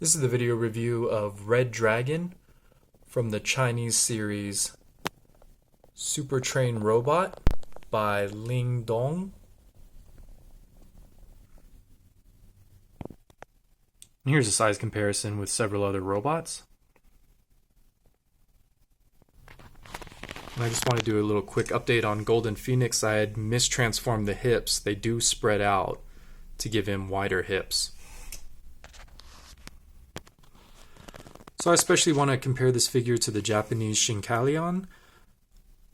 This is the video review of Red Dragon from the Chinese series Super Train Robot by Ling Dong. And here's a size comparison with several other robots. And I just want to do a little quick update on Golden Phoenix. I had mistransformed the hips. They do spread out to give him wider hips. So I especially want to compare this figure to the Japanese Shinkalion.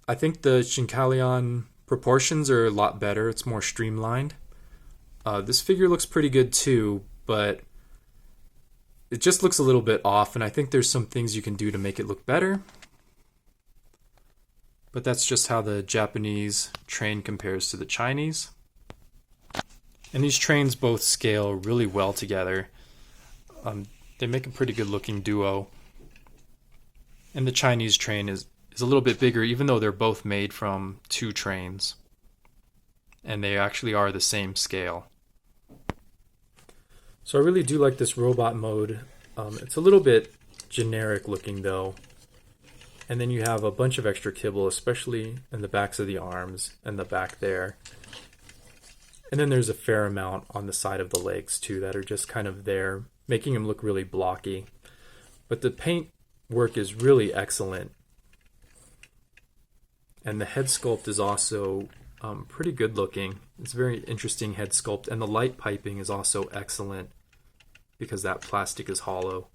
I think the Shinkalion proportions are a lot better. It's more streamlined. This figure looks pretty good too, but it just looks a little bit off, and I think there's some things you can do to make it look better. But that's just how the Japanese train compares to the Chinese. And these trains both scale really well together. They make a pretty good looking duo. And the Chinese train is a little bit bigger, even though they're both made from two trains. And they actually are the same scale. So I really do like this robot mode. It's a little bit generic looking though. And then you have a bunch of extra kibble, especially in the backs of the arms and the back there. And then there's a fair amount on the side of the legs too that are just kind of there, making him look really blocky. But the paint work is really excellent. And the head sculpt is also pretty good looking. It's a very interesting head sculpt, and the light piping is also excellent because that plastic is hollow.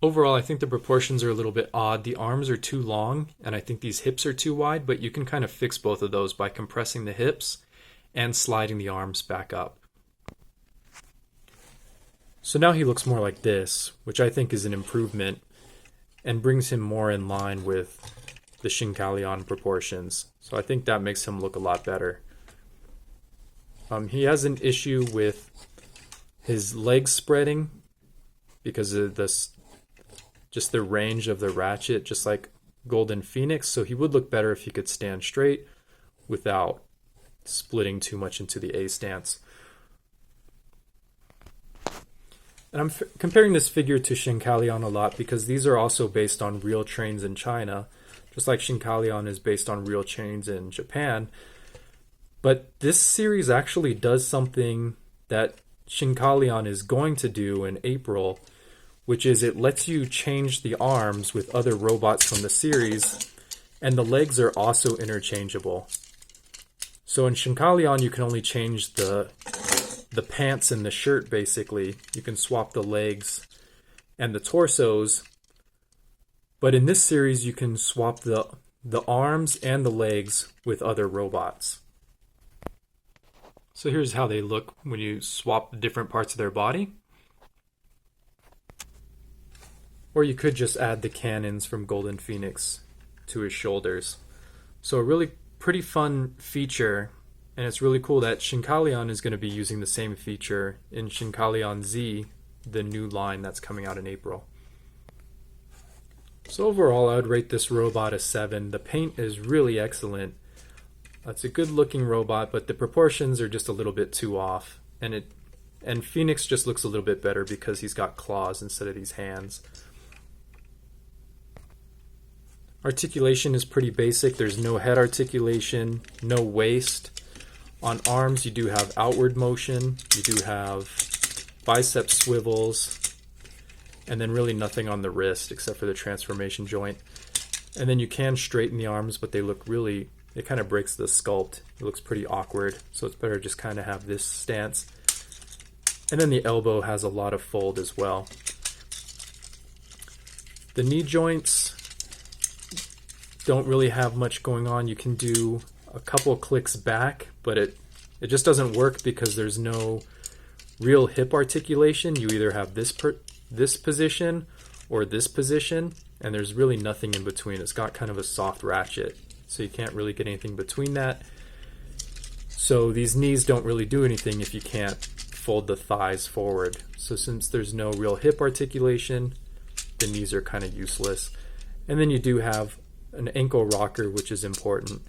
Overall, I think the proportions are a little bit odd. The arms are too long, and I think these hips are too wide, but you can kind of fix both of those by compressing the hips and sliding the arms back up. So now he looks more like this, which I think is an improvement and brings him more in line with the Shinkalion proportions. So I think that makes him look a lot better. He has an issue with his legs spreading because of this, just the range of the ratchet, just like Golden Phoenix. So he would look better if he could stand straight without splitting too much into the A stance. And I'm comparing this figure to Shinkalion a lot because these are also based on real trains in China, just like Shinkalion is based on real trains in Japan. But this series actually does something that Shinkalion is going to do in April, which is it lets you change the arms with other robots from the series, and the legs are also interchangeable. So in Shinkalion, you can only change the pants and the shirt, basically. You can swap the legs and the torsos. But in this series, you can swap the arms and the legs with other robots. So here's how they look when you swap the different parts of their body. Or you could just add the cannons from Golden Phoenix to his shoulders. So a really pretty fun feature, and it's really cool that Shinkalion is going to be using the same feature in Shinkalion Z, the new line that's coming out in April. So overall, I would rate this robot a 7. The paint is really excellent. It's a good looking robot, but the proportions are just a little bit too off. And Phoenix just looks a little bit better because he's got claws instead of these hands. Articulation is pretty basic. There's no head articulation, no waist. On arms, you do have outward motion. You do have bicep swivels. And then really nothing on the wrist except for the transformation joint. And then you can straighten the arms, but they look really, it kind of breaks the sculpt. It looks pretty awkward. So it's better just kind of have this stance. And then the elbow has a lot of fold as well. The knee joints don't really have much going on. You can do a couple clicks back, but it just doesn't work because there's no real hip articulation. You either have this position or this position, and there's really nothing in between. It's got kind of a soft ratchet, so you can't really get anything between that. So these knees don't really do anything if you can't fold the thighs forward. So since there's no real hip articulation, the knees are kind of useless. And then you do have an ankle rocker, which is important.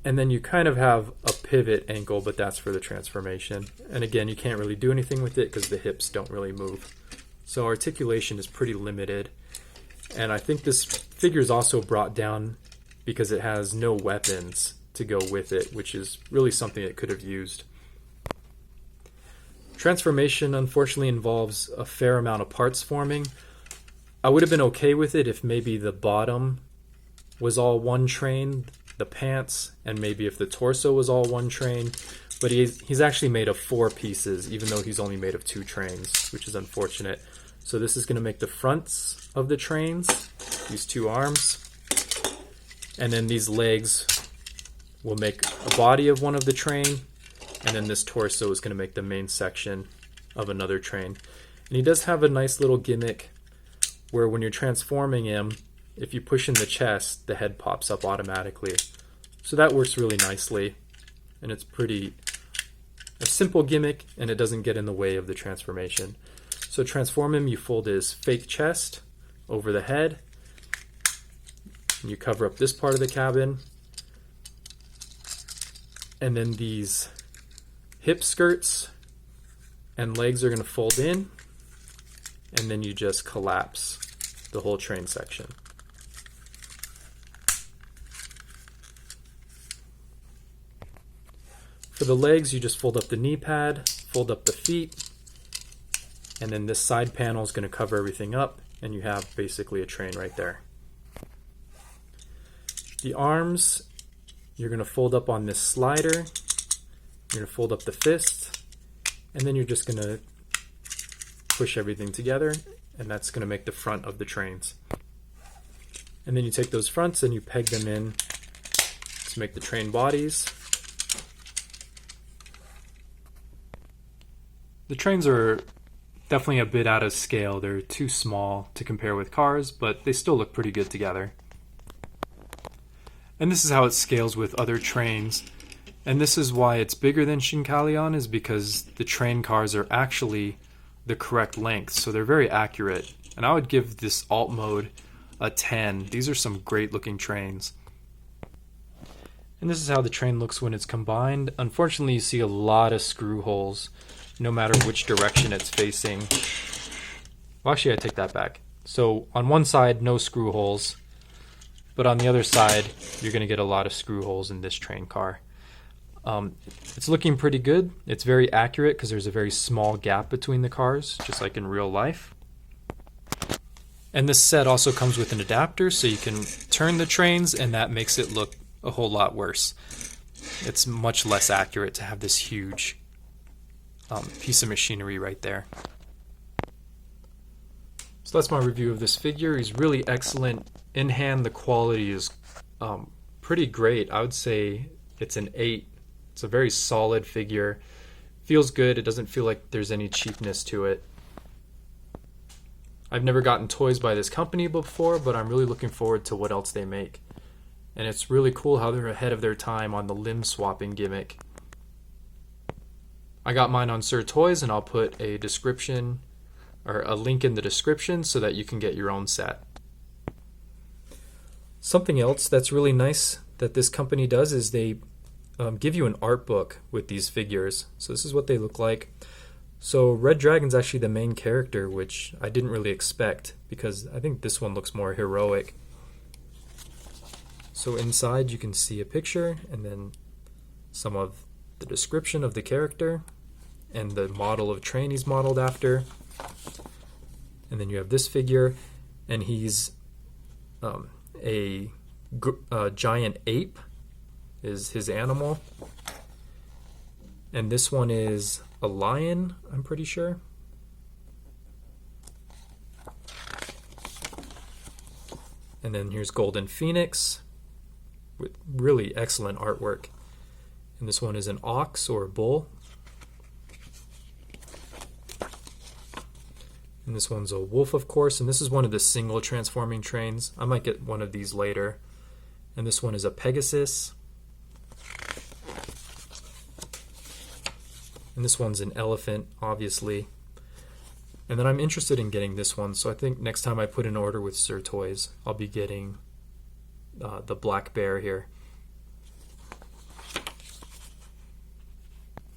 And then you kind of have a pivot angle, but that's for the transformation. And again, you can't really do anything with it because the hips don't really move. So articulation is pretty limited. And I think this figure is also brought down because it has no weapons to go with it, which is really something it could have used. Transformation unfortunately involves a fair amount of parts forming. I would have been okay with it if maybe the bottom was all one train, the pants, and maybe if the torso was all one train, but he's actually made of 4 pieces, even though he's only made of 2 trains, which is unfortunate. So this is going to make the fronts of the trains, these 2 arms, and then these legs will make a body of one of the train, and then this torso is going to make the main section of another train. And he does have a nice little gimmick where when you're transforming him, if you push in the chest, the head pops up automatically. So that works really nicely, and it's a simple gimmick, and it doesn't get in the way of the transformation. So transform him, you fold his fake chest over the head, and you cover up this part of the cabin, and then these hip skirts and legs are going to fold in, and then you just collapse the whole train section. For the legs, you just fold up the knee pad, fold up the feet, and then this side panel is going to cover everything up, and you have basically a train right there. The arms, you're going to fold up on this slider, you're going to fold up the fist, and then you're just going to push everything together, and that's going to make the front of the trains. And then you take those fronts and you peg them in to make the train bodies. The trains are definitely a bit out of scale. They're too small to compare with cars, but they still look pretty good together. And this is how it scales with other trains. And this is why it's bigger than Shinkalion, is because the train cars are actually the correct length, so they're very accurate. And I would give this alt mode a 10. These are some great looking trains. And this is how the train looks when it's combined. Unfortunately, you see a lot of screw holes no matter which direction it's facing. Well, actually, I take that back. So on one side, no screw holes, but on the other side, you're going to get a lot of screw holes in this train car. It's looking pretty good. It's very accurate because there's a very small gap between the cars, just like in real life. And this set also comes with an adapter, so you can turn the trains, and that makes it look a whole lot worse. It's much less accurate to have this huge piece of machinery right there. So that's my review of this figure. He's really excellent. In hand, the quality is pretty great. I would say it's an 8. It's a very solid figure. Feels good. It doesn't feel like there's any cheapness to it. I've never gotten toys by this company before, but I'm really looking forward to what else they make. And it's really cool how they're ahead of their time on the limb swapping gimmick. I got mine on sirtoys, and I'll put a description or a link in the description so that you can get your own set. Something else that's really nice that this company does is they give you an art book with these figures. So this is what they look like. So Red Dragon's actually the main character, which I didn't really expect because I think this one looks more heroic. So inside you can see a picture and then some of the description of the character and the model of train he's modeled after. And then you have this figure, and he's a giant ape is his animal. And this one is a lion, I'm pretty sure. And then here's Golden Phoenix with really excellent artwork. And this one is an ox or a bull. And this one's a wolf, of course. And this is one of the single transforming trains. I might get one of these later. And this one is a Pegasus. And this one's an elephant, obviously. And then I'm interested in getting this one. So I think next time I put an order with sirtoys, I'll be getting the black bear here.